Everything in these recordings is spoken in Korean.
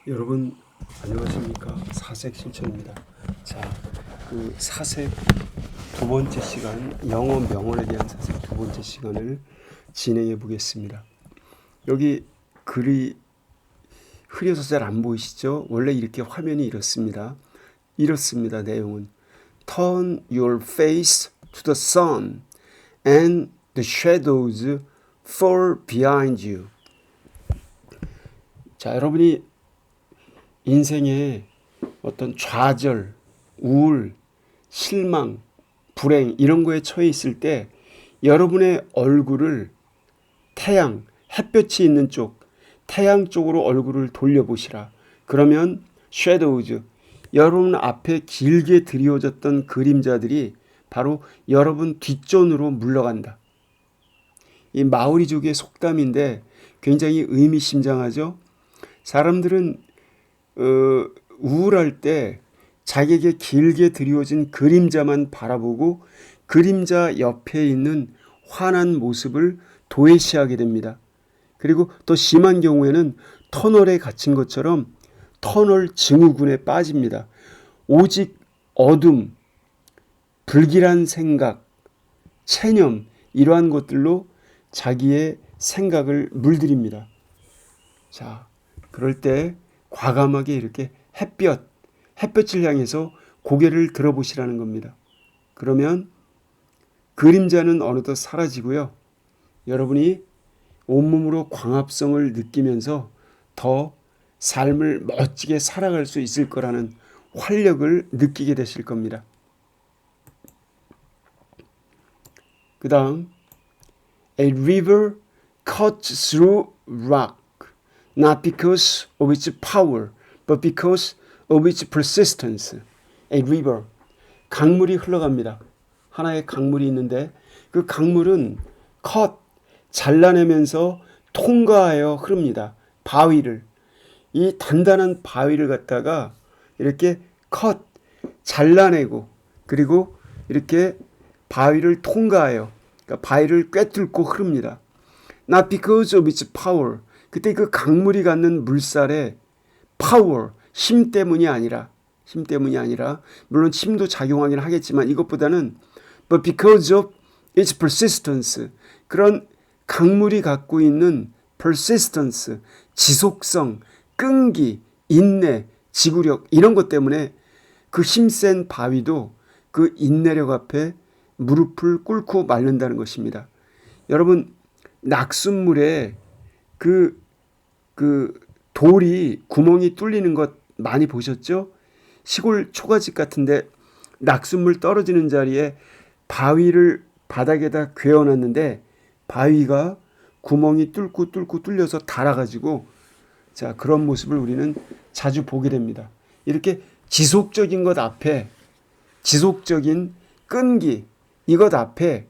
여러분 안녕하십니까? 사색 실천입니다. 자, 그 사색 두 번째 시간, 영어 명언에 대한 사색 두 번째 시간을 진행해 보겠습니다. 여기 글이 흐려서 잘 안 보이시죠? 원래 이렇게 화면이 이렇습니다. 내용은 Turn your face to the sun and the shadows fall behind you. 자, 여러분이 인생에 어떤 좌절, 우울, 실망, 불행 이런 거에 처해 있을 때 여러분의 얼굴을 태양, 햇볕이 있는 쪽, 태양 쪽으로 얼굴을 돌려보시라. 그러면 shadows, 여러분 앞에 길게 드리워졌던 그림자들이 바로 여러분 뒷전으로 물러간다. 이 마오리족의 속담인데 굉장히 의미심장하죠. 사람들은 우울할 때 자기에게 길게 드리워진 그림자만 바라보고 그림자 옆에 있는 환한 모습을 도외시하게 됩니다. 그리고 또 심한 경우에는 터널에 갇힌 것처럼 터널 증후군에 빠집니다. 오직 어둠, 불길한 생각, 체념 이러한 것들로 자기의 생각을 물들입니다. 자, 그럴 때 과감하게 이렇게 햇볕을 향해서 고개를 들어보시라는 겁니다. 그러면 그림자는 어느덧 사라지고요. 여러분이 온몸으로 광합성을 느끼면서 더 삶을 멋지게 살아갈 수 있을 거라는 활력을 느끼게 되실 겁니다. 그 다음 A river cuts through rock not because of its power, but because of its persistence. A river, 강물이 흘러갑니다. 하나의 강물이 있는데 그 강물은 잘라내면서 통과하여 흐릅니다. 바위를, 이 단단한 바위를 갖다가 이렇게 잘라내고 그리고 이렇게 바위를 통과하여, 그러니까 바위를 꿰뚫고 흐릅니다. Not because of its power, 그때 그 강물이 갖는 물살의 파워, 힘 때문이 아니라 물론 힘도 작용하긴 하겠지만 이것보다는 but because of its persistence, 그런 강물이 갖고 있는 persistence, 지속성, 끈기, 인내, 지구력 이런 것 때문에 그 힘센 바위도 그 인내력 앞에 무릎을 꿇고 말른다는 것입니다. 여러분 낙숫물에 그 돌이 구멍이 뚫리는 것 많이 보셨죠? 시골 초가집 같은데 낙숫물 떨어지는 자리에 바위를 바닥에다 괴어놨는데 바위가 구멍이 뚫려서 닳아가지고, 자, 그런 모습을 우리는 자주 보게 됩니다. 이렇게 지속적인 것 앞에, 지속적인 끈기, 이것 앞에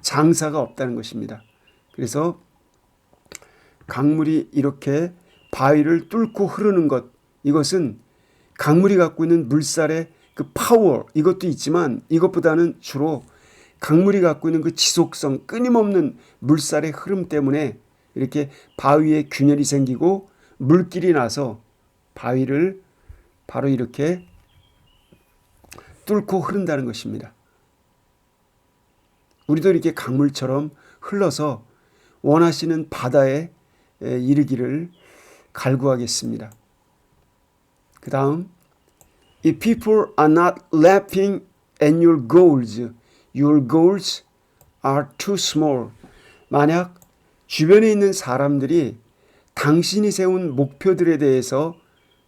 장사가 없다는 것입니다. 그래서 강물이 이렇게 바위를 뚫고 흐르는 것, 이것은 강물이 갖고 있는 물살의 그 파워, 이것도 있지만 이것보다는 주로 강물이 갖고 있는 그 지속성, 끊임없는 물살의 흐름 때문에 이렇게 바위에 균열이 생기고 물길이 나서 바위를 바로 이렇게 뚫고 흐른다는 것입니다. 우리도 이렇게 강물처럼 흘러서 원하시는 바다에 이르기를 갈구하겠습니다. 그 다음, If people are not laughing at your goals are too small. 만약 주변에 있는 사람들이 당신이 세운 목표들에 대해서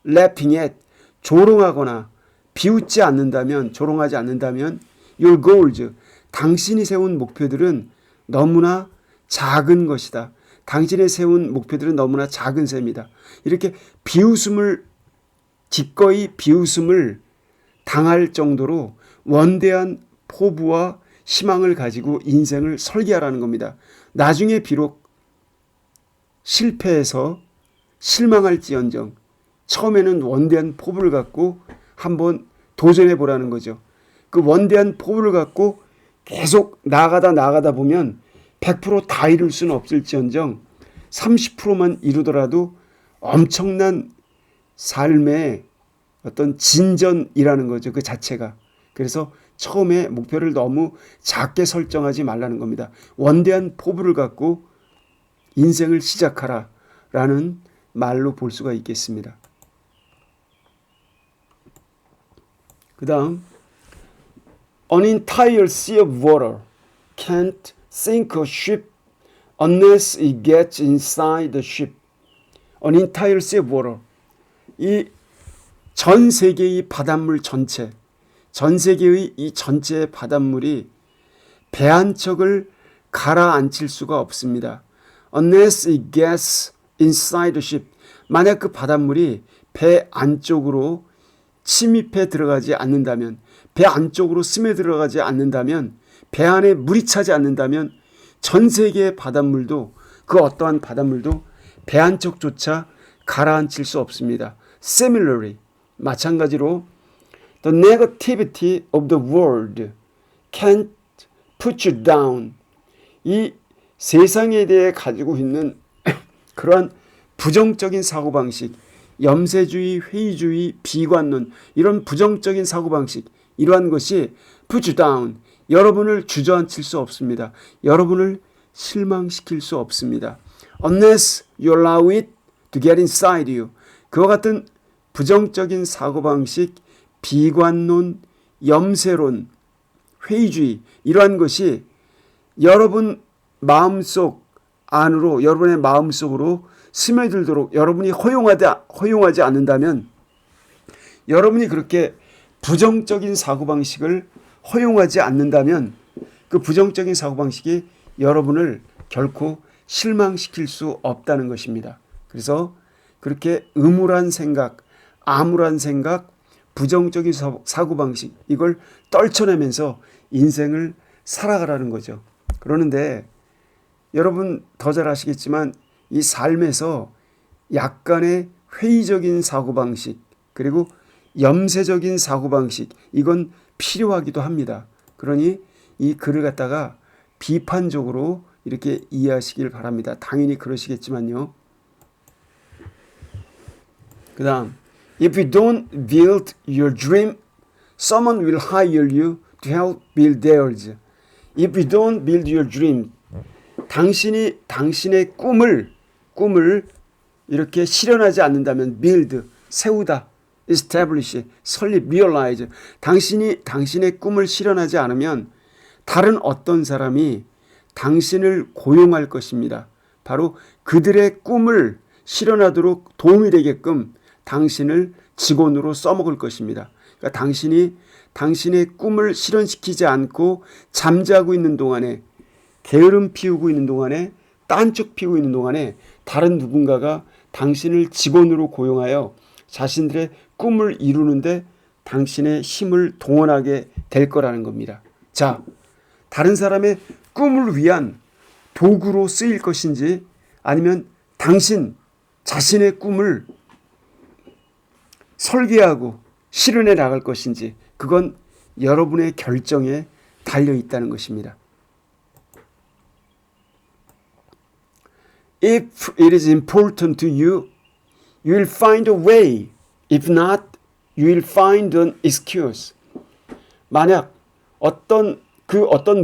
laughing at, 조롱하거나 비웃지 않는다면, 조롱하지 않는다면 your goals, 당신이 세운 목표들은 너무나 작은 것이다. 당신의 세운 목표들은 너무나 작은 셈이다. 이렇게 기꺼이 비웃음을 당할 정도로 원대한 포부와 희망을 가지고 인생을 설계하라는 겁니다. 나중에 비록 실패해서 실망할지언정 처음에는 원대한 포부를 갖고 한번 도전해 보라는 거죠. 그 원대한 포부를 갖고 계속 나가다 보면 100%다 이룰 수는 없을지언정 30%만 이루더라도 엄청난 삶의 어떤 진전이라는 거죠. 그 자체가. 그래서 처음에 목표를 너무 작게 설정하지 말라는 겁니다. 원대한 포부를 갖고 인생을 시작하라 라는 말로 볼 수가 있겠습니다. 그 다음 An entire sea of water can't sink a ship unless it gets inside the ship. An entire sea of water. 이 전 세계의 바닷물 전체, 전 세계의 이 전체의 바닷물이 배 한 척을 가라앉힐 수가 없습니다. Unless it gets inside the ship. 만약 그 바닷물이 배 안쪽으로 침입해 들어가지 않는다면, 배 안쪽으로 스며 들어가지 않는다면, 배 안에 물이 차지 않는다면 전 세계의 바닷물도, 그 어떠한 바닷물도 배 안쪽조차 가라앉힐 수 없습니다. Similarly, 마찬가지로 the negativity of the world can't put you down. 이 세상에 대해 가지고 있는 그러한 부정적인 사고방식, 염세주의, 회의주의, 비관론, 이런 부정적인 사고방식, 이러한 것이 put you down, 여러분을 주저앉힐 수 없습니다. 여러분을 실망시킬 수 없습니다. Unless you allow it to get inside you. 그와 같은 부정적인 사고방식, 비관론, 염세론, 회의주의, 이러한 것이 여러분 마음속 안으로, 여러분의 마음속으로 스며들도록 여러분이 허용하지 않는다면, 여러분이 그렇게 부정적인 사고방식을 허용하지 않는다면 그 부정적인 사고방식이 여러분을 결코 실망시킬 수 없다는 것입니다. 그래서 그렇게 음울한 생각, 암울한 생각, 부정적인 사고방식, 이걸 떨쳐내면서 인생을 살아가라는 거죠. 그러는데 여러분 더 잘 아시겠지만 이 삶에서 약간의 회의적인 사고방식, 그리고 염세적인 사고방식, 이건 필요하기도 합니다. 그러니 이 글을 갖다가 비판적으로 이렇게 이해하시길 바랍니다. 당연히 그러시겠지만요. 그 다음, If you don't build your dream, someone will hire you to help build theirs. If you don't build your dream, 당신이 당신의 꿈을 이렇게 실현하지 않는다면, build, 세우다, establish, 설립, realize, 당신이 당신의 꿈을 실현하지 않으면 다른 어떤 사람이 당신을 고용할 것입니다. 바로 그들의 꿈을 실현하도록 도움이 되게끔 당신을 직원으로 써먹을 것입니다. 그러니까 당신이 당신의 꿈을 실현시키지 않고 잠자고 있는 동안에, 게으름 피우고 있는 동안에, 딴쪽 피우고 있는 동안에 다른 누군가가 당신을 직원으로 고용하여 자신들의 꿈을 이루는데 당신의 힘을 동원하게 될 거라는 겁니다. 자, 다른 사람의 꿈을 위한 도구로 쓰일 것인지, 아니면 당신 자신의 꿈을 설계하고 실현해 나갈 것인지, 그건 여러분의 결정에 달려 있다는 것입니다. If it is important to you, you will find a way. If not, you will find an excuse. 만약 어떤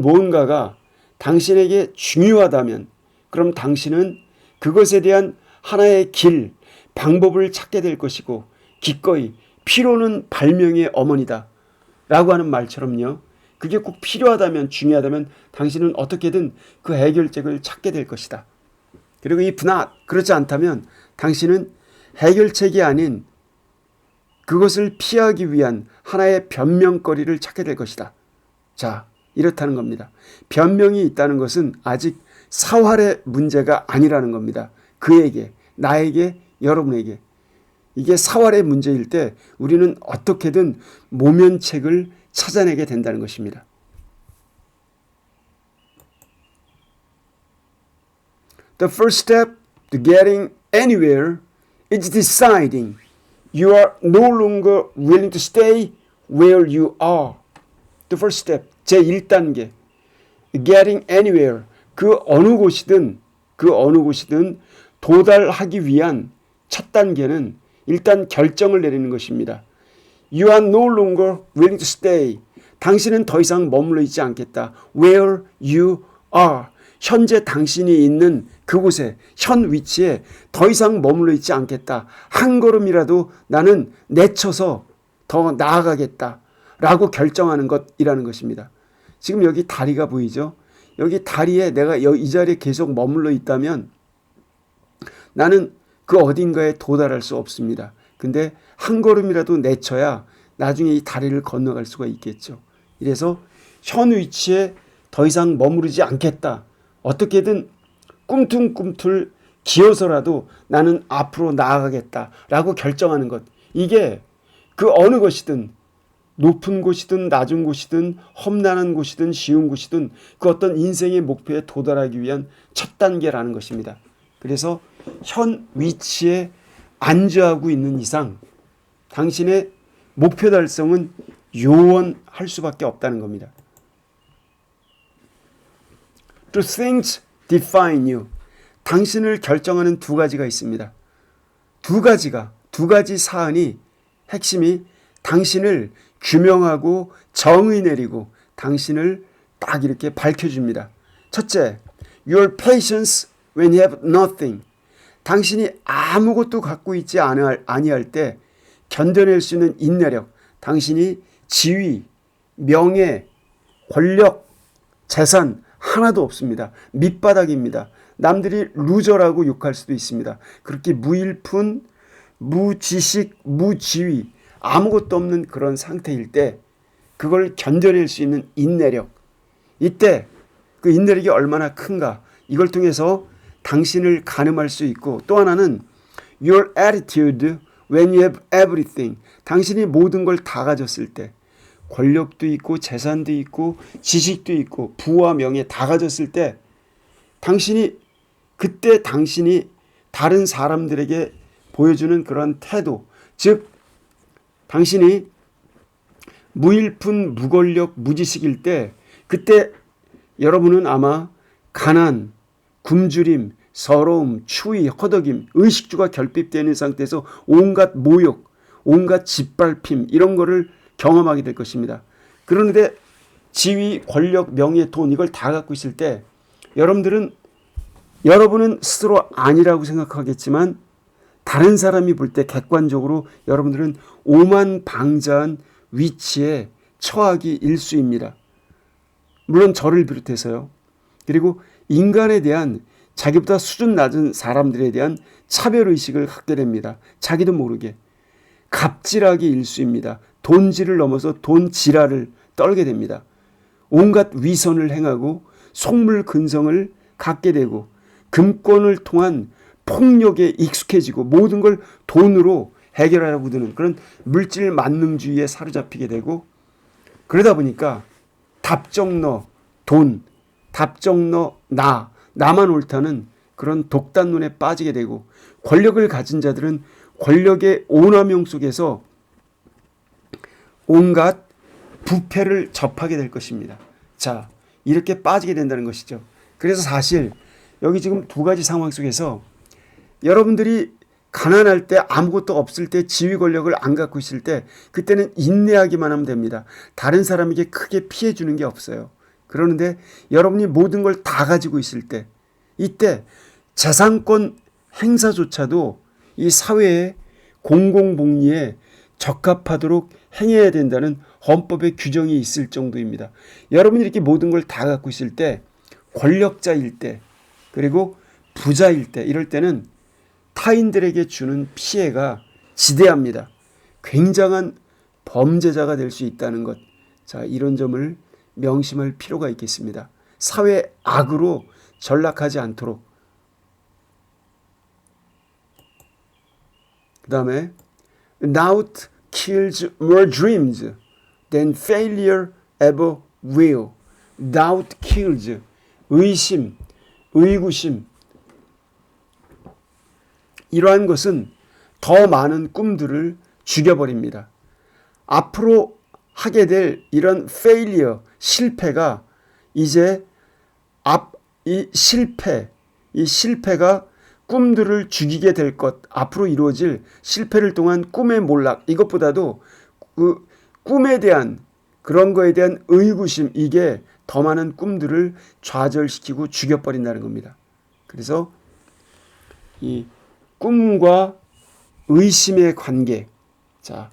무언가가 당신에게 중요하다면, 그럼 당신은 그것에 대한 하나의 길, 방법을 찾게 될 것이고, 기꺼이 필요는 발명의 어머니다 라고 하는 말처럼요, 그게 꼭 필요하다면, 중요하다면 당신은 어떻게든 그 해결책을 찾게 될 것이다. 그리고 if not, 그렇지 않다면 당신은 해결책이 아닌 그것을 피하기 위한 하나의 변명거리를 찾게 될 것이다. 자, 이렇다는 겁니다. 변명이 있다는 것은 아직 사활의 문제가 아니라는 겁니다. 그에게, 나에게, 여러분에게. 이게 사활의 문제일 때 우리는 어떻게든 모면책을 찾아내게 된다는 것입니다. The first step to getting anywhere is deciding you are no longer willing to stay where you are. The first step, 제1단계. Getting anywhere, 그 어느 곳이든 도달하기 위한 첫 단계는 일단 결정을 내리는 것입니다. You are no longer willing to stay. 당신은 더 이상 머물러 있지 않겠다. Where you are. 현재 당신이 있는 그곳에, 현 위치에 더 이상 머물러 있지 않겠다. 한 걸음이라도 나는 내쳐서 더 나아가겠다. 라고 결정하는 것이라는 것입니다. 지금 여기 다리가 보이죠? 여기 다리에 내가 이 자리에 계속 머물러 있다면 나는 그 어딘가에 도달할 수 없습니다. 근데 한 걸음이라도 내쳐야 나중에 이 다리를 건너갈 수가 있겠죠. 이래서 현 위치에 더 이상 머무르지 않겠다. 어떻게든 꿈틀꿈틀 기어서라도 나는 앞으로 나아가겠다라고 결정하는 것. 이게 그 어느 것이든 높은 곳이든 낮은 곳이든 험난한 곳이든 쉬운 곳이든 그 어떤 인생의 목표에 도달하기 위한 첫 단계라는 것입니다. 그래서 현 위치에 안주하고 있는 이상 당신의 목표 달성은 요원할 수밖에 없다는 겁니다. Two things define you. 당신을 결정하는 두 가지가 있습니다. 두 가지 사안이 핵심이 당신을 규명하고 정의 내리고 당신을 딱 이렇게 밝혀줍니다. 첫째, your patience when you have nothing. 당신이 아무것도 갖고 있지 아니할 때 견뎌낼 수 있는 인내력. 당신이 지위, 명예, 권력, 재산 하나도 없습니다. 밑바닥입니다. 남들이 루저라고 욕할 수도 있습니다. 그렇게 무일푼, 무지식, 무지위, 아무것도 없는 그런 상태일 때 그걸 견뎌낼 수 있는 인내력. 이때 그 인내력이 얼마나 큰가. 이걸 통해서 당신을 가늠할 수 있고 또 하나는 your attitude when you have everything. 당신이 모든 걸 다 가졌을 때 권력도 있고 재산도 있고 지식도 있고 부와 명예 다 가졌을 때 그때 당신이 다른 사람들에게 보여주는 그런 태도, 즉 당신이 무일푼, 무권력, 무지식일 때 그때 여러분은 아마 가난, 굶주림, 서러움, 추위, 허덕임, 의식주가 결핍되는 상태에서 온갖 모욕, 온갖 짓밟힘 이런 거를 경험하게 될 것입니다. 그런데 지위, 권력, 명예, 돈 이걸 다 갖고 있을 때 여러분은 스스로 아니라고 생각하겠지만 다른 사람이 볼 때 객관적으로 여러분들은 오만방자한 위치에 처하기 일쑤입니다. 물론 저를 비롯해서요. 그리고 인간에 대한 자기보다 수준 낮은 사람들에 대한 차별의식을 갖게 됩니다. 자기도 모르게. 갑질하기 일쑤입니다. 돈질을 넘어서 돈지랄을 떨게 됩니다. 온갖 위선을 행하고 속물근성을 갖게 되고 금권을 통한 폭력에 익숙해지고 모든 걸 돈으로 해결하려고 드는 그런 물질 만능주의에 사로잡히게 되고 그러다 보니까 답정너 돈, 답정너 나만 옳다는 그런 독단론에 빠지게 되고 권력을 가진 자들은 권력의 오남용 속에서 온갖 부패를 접하게 될 것입니다. 자, 이렇게 빠지게 된다는 것이죠. 그래서 사실 여기 지금 두 가지 상황 속에서 여러분들이 가난할 때 아무것도 없을 때 지위 권력을 안 갖고 있을 때 그때는 인내하기만 하면 됩니다. 다른 사람에게 크게 피해 주는 게 없어요. 그러는데 여러분이 모든 걸 다 가지고 있을 때 이때 재산권 행사조차도 이 사회의 공공복리에 적합하도록 행해야 된다는 헌법의 규정이 있을 정도입니다. 여러분이 이렇게 모든 걸 다 갖고 있을 때 권력자일 때 그리고 부자일 때 이럴 때는 타인들에게 주는 피해가 지대합니다. 굉장한 범죄자가 될 수 있다는 것. 자, 이런 점을 명심할 필요가 있겠습니다. 사회 악으로 전락하지 않도록. 그 다음에 Doubt kills more dreams than failure ever will. Doubt kills. 의심, 의구심. 이러한 것은 더 많은 꿈들을 죽여버립니다. 앞으로 하게 될 이런 failure, 실패가 이제 이 실패가 꿈들을 죽이게 될 것, 앞으로 이루어질 실패를 통한 꿈의 몰락, 이것보다도 그 꿈에 대한 그런 거에 대한 의구심, 이게 더 많은 꿈들을 좌절시키고 죽여버린다는 겁니다. 그래서 이 꿈과 의심의 관계, 자,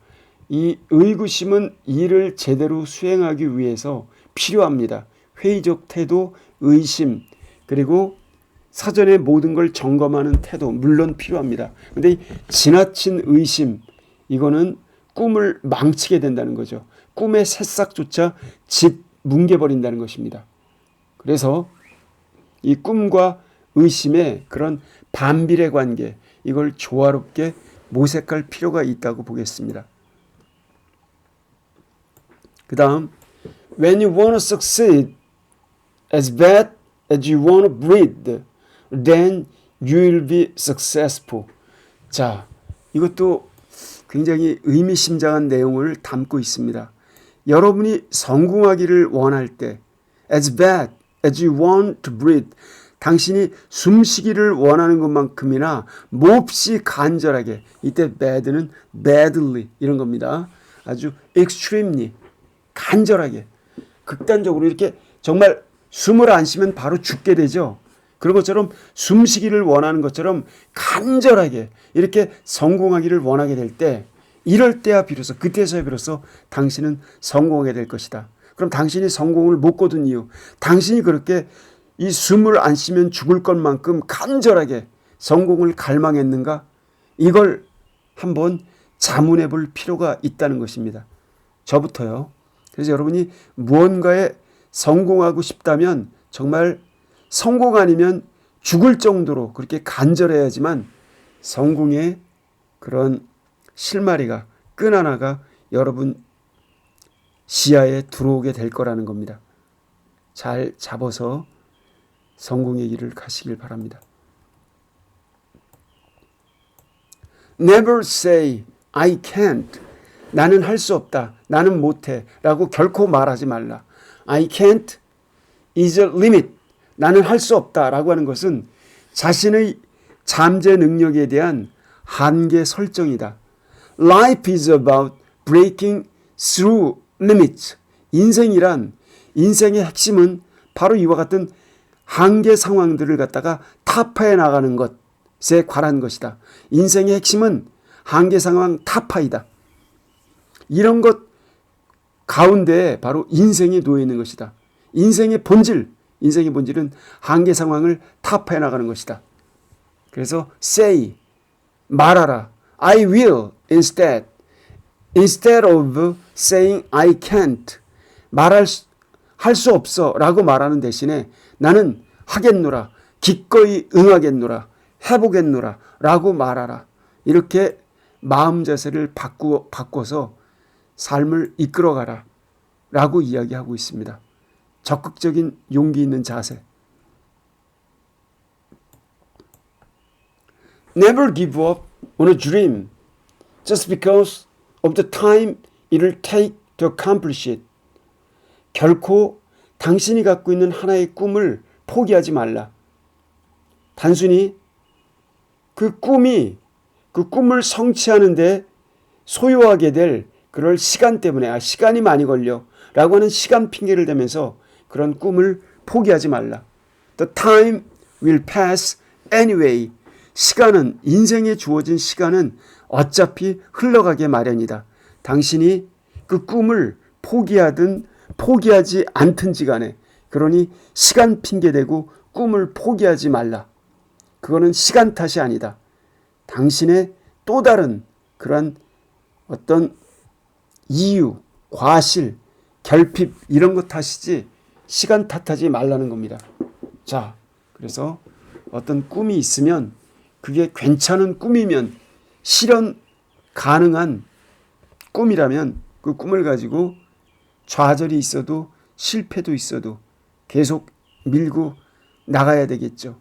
이 의구심은 일을 제대로 수행하기 위해서 필요합니다. 회의적 태도, 의심, 그리고 사전에 모든 걸 점검하는 태도, 물론 필요합니다. 그런데 이 지나친 의심, 이거는 꿈을 망치게 된다는 거죠. 꿈의 새싹조차 뭉개버린다는 것입니다. 그래서 이 꿈과 의심의 그런 반비례 관계, 이걸 조화롭게 모색할 필요가 있다고 보겠습니다. 그 다음, when you want to succeed as bad as you want to breathe, then you will be successful. 자, 이것도 굉장히 의미심장한 내용을 담고 있습니다. 여러분이 성공하기를 원할 때, as bad as you want to breathe, 당신이 숨쉬기를 원하는 것만큼이나 몹시 간절하게, 이때 bad는 badly 이런 겁니다. 아주 extremely, 간절하게, 극단적으로 이렇게 정말 숨을 안 쉬면 바로 죽게 되죠. 그런 것처럼 숨쉬기를 원하는 것처럼 간절하게 이렇게 성공하기를 원하게 될 때, 이럴 때야 비로소, 그때서야 비로소 당신은 성공하게 될 것이다. 그럼 당신이 성공을 못 거둔 이유, 당신이 그렇게 이 숨을 안 쉬면 죽을 것만큼 간절하게 성공을 갈망했는가? 이걸 한번 자문해 볼 필요가 있다는 것입니다. 저부터요. 그래서 여러분이 무언가에 성공하고 싶다면 정말 성공 아니면 죽을 정도로 그렇게 간절해야지만 성공의 그런 실마리가, 끈 하나가 여러분 시야에 들어오게 될 거라는 겁니다. 잘 잡아서 성공의 길을 가시길 바랍니다. Never say I can't. 나는 할 수 없다. 나는 못해. 라고 결코 말하지 말라. I can't is a limit. 나는 할 수 없다. 라고 하는 것은 자신의 잠재 능력에 대한 한계 설정이다. Life is about breaking through limits. 인생이란, 인생의 핵심은 바로 이와 같은 한계 상황들을 갖다가 타파해 나가는 것에 관한 것이다. 인생의 핵심은 한계 상황 타파이다. 이런 것 가운데 바로 인생이 놓여 있는 것이다. 인생의 본질은 한계 상황을 타파해 나가는 것이다. 그래서 say, 말하라. I will instead of saying I can't. 할 수 없어 라고 말하는 대신에 나는 하겠노라, 기꺼이 응하겠노라, 해보겠노라 라고 말하라. 이렇게 마음 자세를 바꿔서 삶을 이끌어가라 라고 이야기하고 있습니다. 적극적인 용기 있는 자세. Never give up on a dream just because of the time it will take to accomplish it. 결코 당신이 갖고 있는 하나의 꿈을 포기하지 말라. 단순히 그 꿈을 성취하는데 소요하게 될 그럴 시간 때문에, 시간이 많이 걸려 라고 하는 시간 핑계를 대면서 그런 꿈을 포기하지 말라. The time will pass anyway. 인생에 주어진 시간은 어차피 흘러가게 마련이다. 당신이 그 꿈을 포기하든 포기하지 않든지 간에, 그러니 시간 핑계대고 꿈을 포기하지 말라. 그거는 시간 탓이 아니다. 당신의 또 다른 그런 어떤 이유, 과실, 결핍 이런 것 탓이지 시간 탓하지 말라는 겁니다. 자, 그래서 어떤 꿈이 있으면 그게 괜찮은 꿈이면, 실현 가능한 꿈이라면 그 꿈을 가지고 좌절이 있어도 실패도 있어도 계속 밀고 나가야 되겠죠.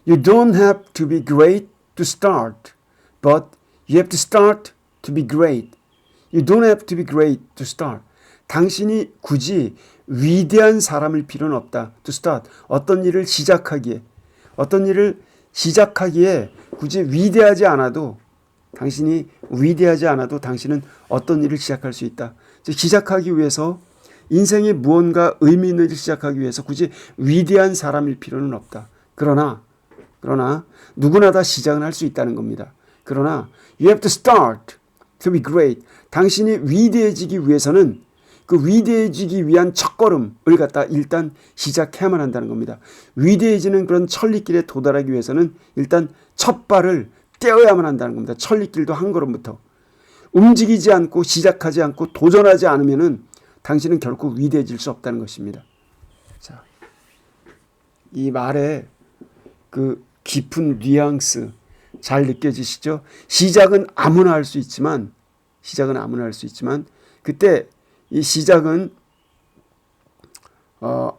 You don't have to be great to start, but you have to start to be great. You don't have to be great to start. 당신이 굳이 위대한 사람일 필요는 없다. To start. 어떤 일을 시작하기에 굳이 위대하지 않아도 당신은 어떤 일을 시작할 수 있다. 즉 시작하기 위해서 인생에 무언가 의미 있는 일을 시작하기 위해서 굳이 위대한 사람일 필요는 없다. 그러나 누구나 다 시작은 할 수 있다는 겁니다. 그러나 you have to start to be great. 당신이 위대해지기 위해서는 그 위대해지기 위한 첫걸음을 갖다 일단 시작해야만 한다는 겁니다. 위대해지는 그런 천리길에 도달하기 위해서는 일단 첫 발을 떼어야만 한다는 겁니다. 천리길도 한 걸음부터. 움직이지 않고 시작하지 않고 도전하지 않으면은 당신은 결코 위대해질 수 없다는 것입니다. 자, 이 말에 그 깊은 뉘앙스 잘 느껴지시죠? 시작은 아무나 할 수 있지만 그때 이 시작은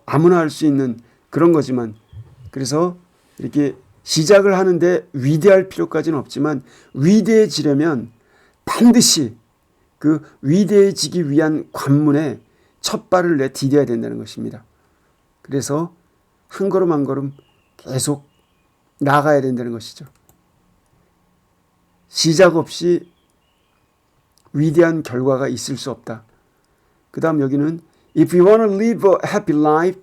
아무나 할 수 있는 그런 거지만 그래서 이렇게 시작을 하는데 위대할 필요까지는 없지만 위대해지려면 반드시 그 위대해지기 위한 관문에 첫 발을 내디뎌야 된다는 것입니다. 그래서 한 걸음 한 걸음 계속 나가야 된다는 것이죠. 시작 없이 위대한 결과가 있을 수 없다. 그 다음 여기는 If you want to live a happy life,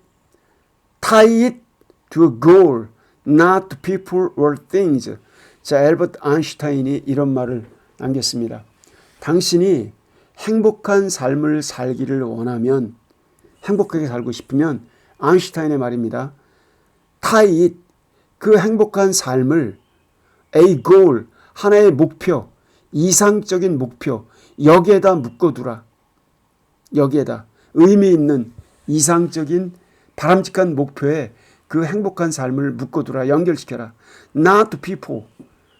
tie it to a goal, not to people or things. 자, 앨버트 아인슈타인이 이런 말을 남겼습니다. 당신이 행복한 삶을 살기를 원하면, 행복하게 살고 싶으면 아인슈타인의 말입니다. tie it, 그 행복한 삶을 a goal, 하나의 목표, 이상적인 목표, 여기에다 묶어두라. 여기에다 의미 있는 이상적인 바람직한 목표에 그 행복한 삶을 묶어두라. 연결시켜라. Not to people.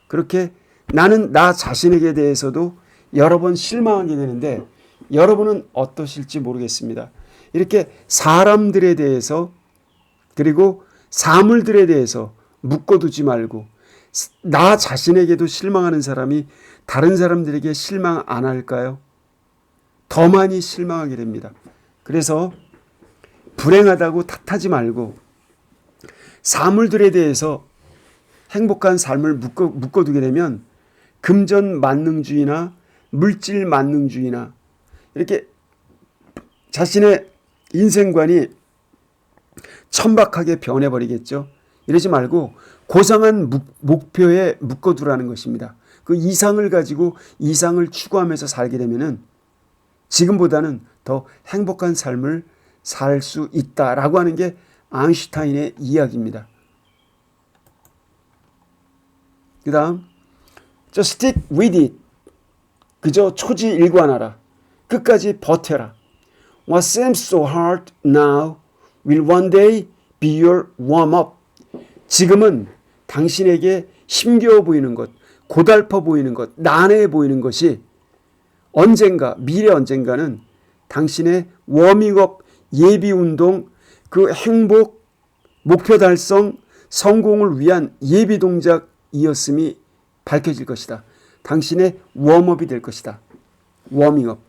그렇게 나는 나 자신에게 대해서도 여러 번 실망하게 되는데 여러분은 어떠실지 모르겠습니다. 이렇게 사람들에 대해서 그리고 사물들에 대해서 묶어두지 말고 나 자신에게도 실망하는 사람이 다른 사람들에게 실망 안 할까요? 더 많이 실망하게 됩니다. 그래서 불행하다고 탓하지 말고 사물들에 대해서 행복한 삶을 묶어두게 되면 금전 만능주의나 물질 만능주의나 이렇게 자신의 인생관이 천박하게 변해버리겠죠. 이러지 말고 고상한 목표에 묶어두라는 것입니다. 그 이상을 가지고 이상을 추구하면서 살게 되면은 지금보다는 더 행복한 삶을 살 수 있다라고 하는 게 아인슈타인의 이야기입니다. 그 다음 Just stick with it. 그저 초지일관하라. 끝까지 버텨라. What seems so hard now will one day be your warm-up. 지금은 당신에게 힘겨워 보이는 것, 고달퍼 보이는 것, 난해해 보이는 것이 언젠가, 미래 언젠가는 당신의 워밍업, 예비운동, 그 행복, 목표 달성, 성공을 위한 예비 동작이었음이 밝혀질 것이다. 당신의 웜업이 될 것이다. 워밍업.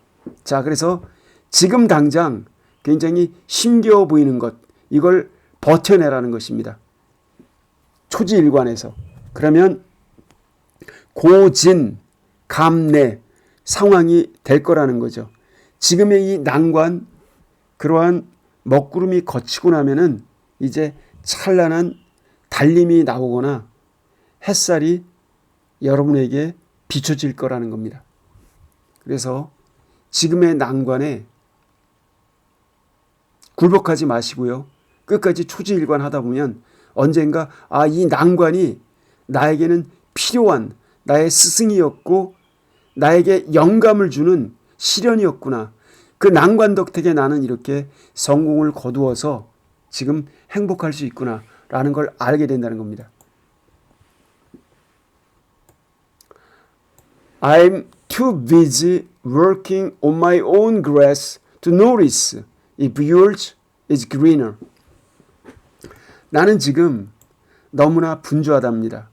자, 그래서 지금 당장 굉장히 힘겨워 보이는 것, 이걸 버텨내라는 것입니다. 초지일관에서. 그러면 고진, 감내 상황이 될 거라는 거죠. 지금의 이 난관, 그러한 먹구름이 거치고 나면은 이제 찬란한 달림이 나오거나 햇살이 여러분에게 비춰질 거라는 겁니다. 그래서 지금의 난관에 굴복하지 마시고요. 끝까지 초지일관하다 보면 언젠가 이 난관이 나에게는 필요한 나의 스승이었고 나에게 영감을 주는 시련이었구나. 그 난관 덕택에 나는 이렇게 성공을 거두어서 지금 행복할 수 있구나 라는 걸 알게 된다는 겁니다. I'm too busy working on my own grass to notice if yours is greener. 나는 지금 너무나 분주하답니다.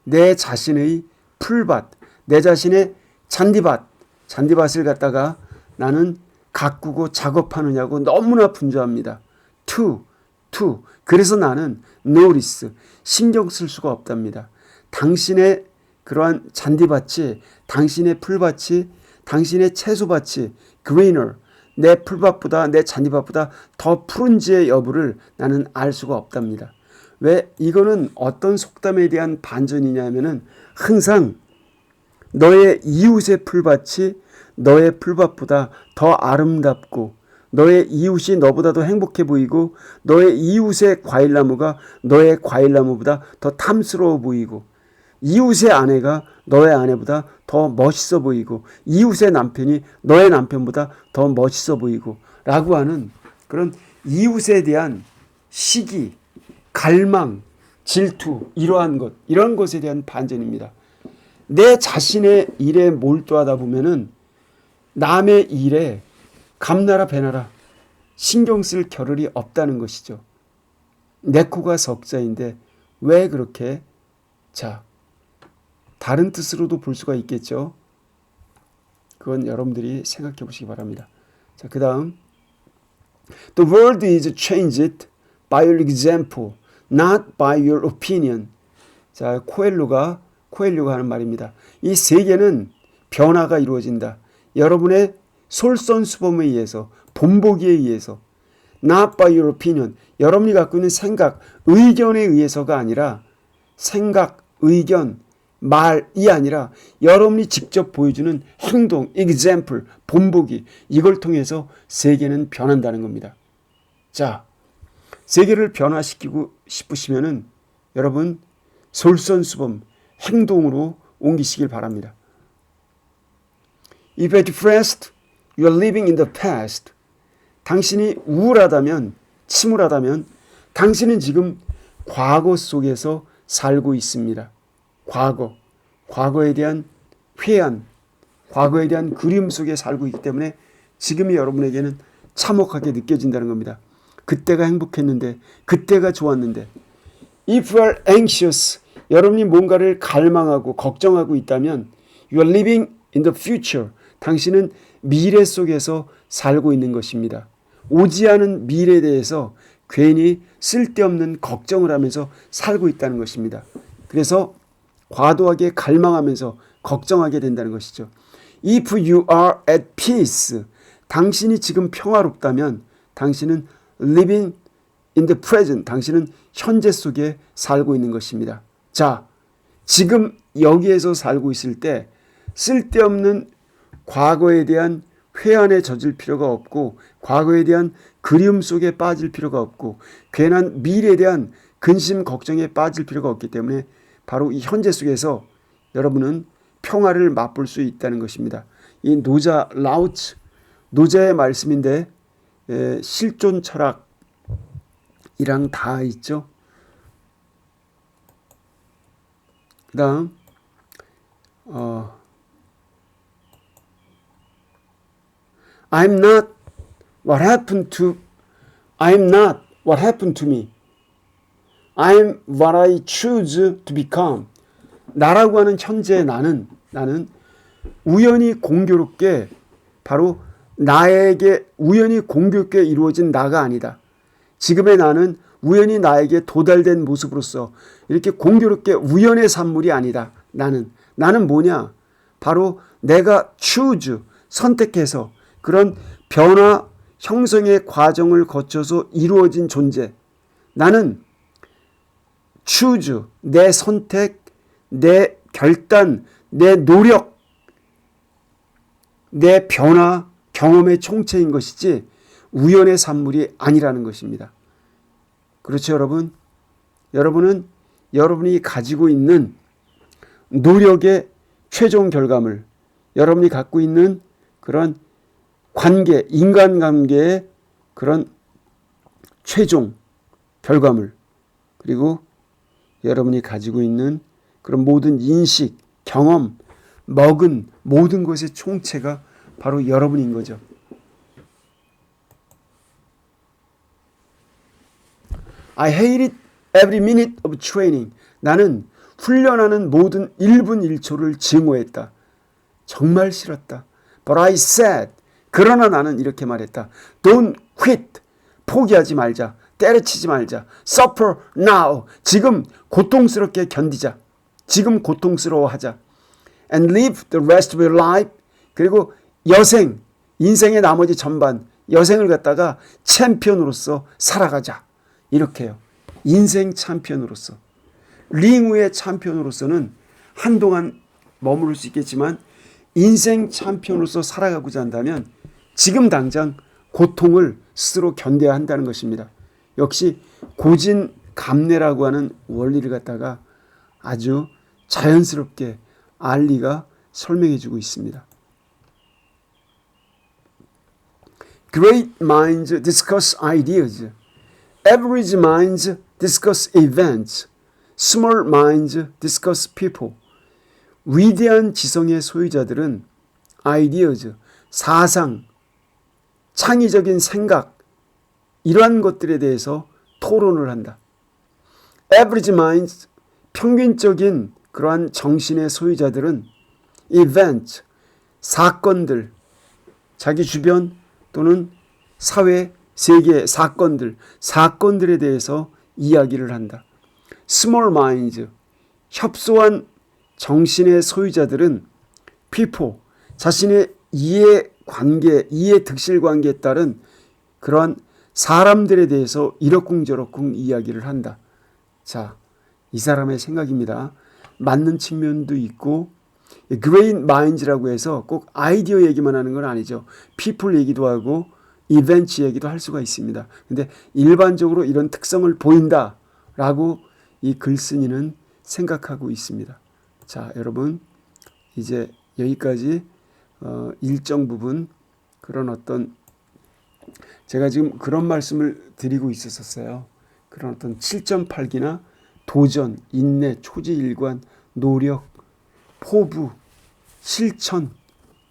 내 자신의 풀밭, 내 자신의 잔디밭을 갖다가 나는 가꾸고 작업하느냐고 너무나 분주합니다. to. 그래서 나는 notice, 신경 쓸 수가 없답니다. 당신의 그러한 잔디밭이, 당신의 풀밭이, 당신의 채소밭이 greener, 내 풀밭보다, 내 잔디밭보다 더 푸른지의 여부를 나는 알 수가 없답니다. 왜? 이거는 어떤 속담에 대한 반전이냐면은 항상 너의 이웃의 풀밭이 너의 풀밭보다 더 아름답고, 너의 이웃이 너보다 더 행복해 보이고, 너의 이웃의 과일나무가 너의 과일나무보다 더 탐스러워 보이고, 이웃의 아내가 너의 아내보다 더 멋있어 보이고, 이웃의 남편이 너의 남편보다 더 멋있어 보이고 라고 하는 그런 이웃에 대한 시기, 갈망, 질투, 이러한 것에 대한 반전입니다. 내 자신의 일에 몰두하다 보면은 남의 일에 감나라 배나라 신경 쓸 겨를이 없다는 것이죠. 내 코가 석자인데 왜 그렇게, 자, 다른 뜻으로도 볼 수가 있겠죠. 그건 여러분들이 생각해 보시기 바랍니다. 자, 그 다음 The world is changed by your example, not by your opinion. 자, 코엘료가 하는 말입니다. 이 세계는 변화가 이루어진다. 여러분의 솔선수범에 의해서, 본보기에 의해서, not by your opinion, 여러분이 갖고 있는 생각, 의견에 의해서가 아니라, 생각, 의견, 말이 아니라 여러분이 직접 보여주는 행동, example, 본보기, 이걸 통해서 세계는 변한다는 겁니다. 자, 세계를 변화시키고 싶으시면은 여러분 솔선수범, 행동으로 옮기시길 바랍니다. If you're depressed, you are living in the past. 당신이 우울하다면, 침울하다면 당신은 지금 과거 속에서 살고 있습니다. 과거에 대한 회한, 과거에 대한 그리움 속에 살고 있기 때문에 지금의 여러분에게는 참혹하게 느껴진다는 겁니다. 그때가 행복했는데, 그때가 좋았는데. If you are anxious, 여러분이 뭔가를 갈망하고 걱정하고 있다면 you are living in the future. 당신은 미래 속에서 살고 있는 것입니다. 오지 않은 미래에 대해서 괜히 쓸데없는 걱정을 하면서 살고 있다는 것입니다. 그래서 과도하게 갈망하면서 걱정하게 된다는 것이죠. If you are at peace, 당신이 지금 평화롭다면 당신은 living in the present, 당신은 현재 속에 살고 있는 것입니다. 자, 지금 여기에서 살고 있을 때 쓸데없는 과거에 대한 회한에 젖을 필요가 없고, 과거에 대한 그리움 속에 빠질 필요가 없고, 괜한 미래에 대한 근심 걱정에 빠질 필요가 없기 때문에 바로 이 현재 속에서 여러분은 평화를 맛볼 수 있다는 것입니다. 이 노자 라우츠, 노자의 말씀인데 실존 철학이랑 다 있죠. 그 다음 I'm not what happened to me. I'm what I choose to become. 나라고 하는 현재의 나는 우연히 공교롭게, 바로 나에게 우연히 공교롭게 이루어진 나가 아니다. 지금의 나는 우연히 나에게 도달된 모습으로서 이렇게 공교롭게 우연의 산물이 아니다. 나는 뭐냐? 바로 내가 choose, 선택해서 그런 변화 형성의 과정을 거쳐서 이루어진 존재. 나는 choose, 내 선택, 내 결단, 내 노력, 내 변화, 경험의 총체인 것이지 우연의 산물이 아니라는 것입니다. 그렇죠, 여러분? 여러분은 여러분이 가지고 있는 노력의 최종 결과물, 여러분이 갖고 있는 그런 관계, 인간관계의 그런 최종 결과물, 그리고 여러분이 가지고 있는 그런 모든 인식, 경험, 먹은 모든 것의 총체가 바로 여러분인 거죠. I hated every minute of training. 나는 훈련하는 모든 1분 1초를 증오했다. 정말 싫었다. But I said, 그러나 나는 이렇게 말했다. Don't quit. 포기하지 말자. 때려치지 말자. Suffer now. 지금 고통스럽게 견디자. 지금 고통스러워하자. And live the rest of your life. 그리고 여생, 인생의 나머지 전반, 여생을 갖다가 챔피언으로서 살아가자. 이렇게요. 인생 챔피언으로서. 링 위의 챔피언으로서는 한동안 머무를 수 있겠지만 인생 챔피언으로서 살아가고자 한다면 지금 당장 고통을 스스로 견뎌야 한다는 것입니다. 역시 고진감래라고 하는 원리를 갖다가 아주 자연스럽게 알리가 설명해 주고 있습니다. Great minds discuss ideas. Average minds discuss events. Small minds discuss people. 위대한 지성의 소유자들은 ideas, 사상, 창의적인 생각, 이러한 것들에 대해서 토론을 한다. Average minds, 평균적인 그러한 정신의 소유자들은 event, 사건들, 자기 주변 또는 사회, 세계 사건들에 대해서 이야기를 한다. Small minds, 협소한 정신의 소유자들은 people, 자신의 이해 득실 관계에 따른 그러한 사람들에 대해서 이러쿵저러쿵 이야기를 한다. 자, 이 사람의 생각입니다. 맞는 측면도 있고 Great minds라고 해서 꼭 아이디어 얘기만 하는 건 아니죠. people 얘기도 하고 이벤트 얘기도 할 수가 있습니다. 근데 일반적으로 이런 특성을 보인다라고 이 글쓴이는 생각하고 있습니다. 자, 여러분 이제 여기까지 일정 부분 그런 어떤 제가 지금 그런 말씀을 드리고 있었어요. 그런 어떤 7.8기나 도전, 인내, 초지일관, 노력, 포부, 실천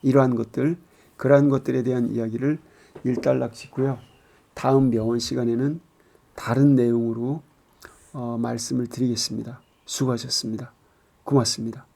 이러한 것들, 그러한 것들에 대한 이야기를 일단락 짓고요. 다음 명언 시간에는 다른 내용으로 말씀을 드리겠습니다. 수고하셨습니다. 고맙습니다.